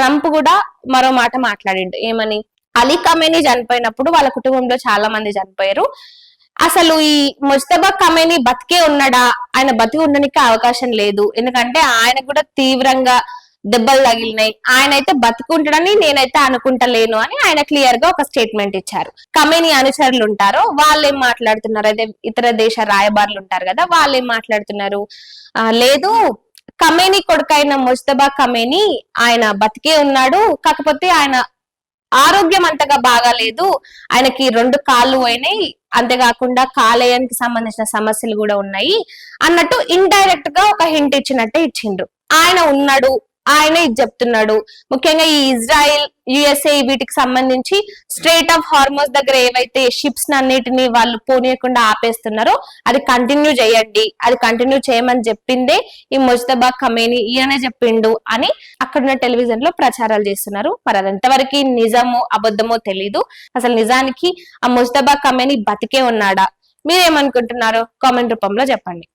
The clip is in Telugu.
ట్రంప్ కూడా మరో మాట మాట్లాడిండు. ఏమని? అలీ ఖమేనీ చనిపోయినప్పుడు వాళ్ళ కుటుంబంలో చాలా మంది చనిపోయారు, అసలు ఈ ముజ్తబా ఖమేనీ బతికే ఉన్నాడా, ఆయన బతికి ఉండడానికి అవకాశం లేదు, ఎందుకంటే ఆయన కూడా తీవ్రంగా దెబ్బలు తగిలినాయి, ఆయన అయితే బతుకుంటాడని నేనైతే అనుకుంటలేను అని ఆయన క్లియర్ గా ఒక స్టేట్మెంట్ ఇచ్చారు. ఖమేనీ అనుచరులు ఉంటారో వాళ్ళు ఏం మాట్లాడుతున్నారు, అయితే ఇతర దేశ రాయబారులు ఉంటారు కదా, వాళ్ళు ఏం మాట్లాడుతున్నారు, లేదు ఖమేనీ కొడుకైన ముజ్తబా ఖమేనీ ఆయన బతికే ఉన్నాడు, కాకపోతే ఆయన ఆరోగ్యం అంతగా బాగాలేదు, ఆయనకి 2 కాళ్ళు పోయినాయి, అంతేకాకుండా కాలేయానికి సంబంధించిన సమస్యలు కూడా ఉన్నాయి అన్నట్టు ఇండైరెక్ట్ గా ఒక హింట్ ఇచ్చినట్టే ఇచ్చిండ్రు. ఆయన ఉన్నాడు, ఆయన ఇది చెప్తున్నాడు. ముఖ్యంగా ఈ ఇజ్రాయెల్, యుఎస్ఏ వీటికి సంబంధించి స్ట్రేట్ ఆఫ్ హార్మోస్ దగ్గర ఏవైతే షిప్స్ అన్నిటిని వాళ్ళు పోనీయకుండా ఆపేస్తున్నారో అది కంటిన్యూ చేయండి, అది కంటిన్యూ చేయమని చెప్పిందే ఈ ముజ్తబా ఖమేనీ, ఈయనే చెప్పిండు అని అక్కడున్న టెలివిజన్ లో ప్రచారాలు చేస్తున్నారు. మరి అది ఎంతవరకు నిజమో అబద్ధమో తెలీదు. అసలు నిజానికి ఆ ముజ్తబా ఖమేనీ బతికే ఉన్నాడా? మీరేమనుకుంటున్నారో కామెంట్ రూపంలో చెప్పండి.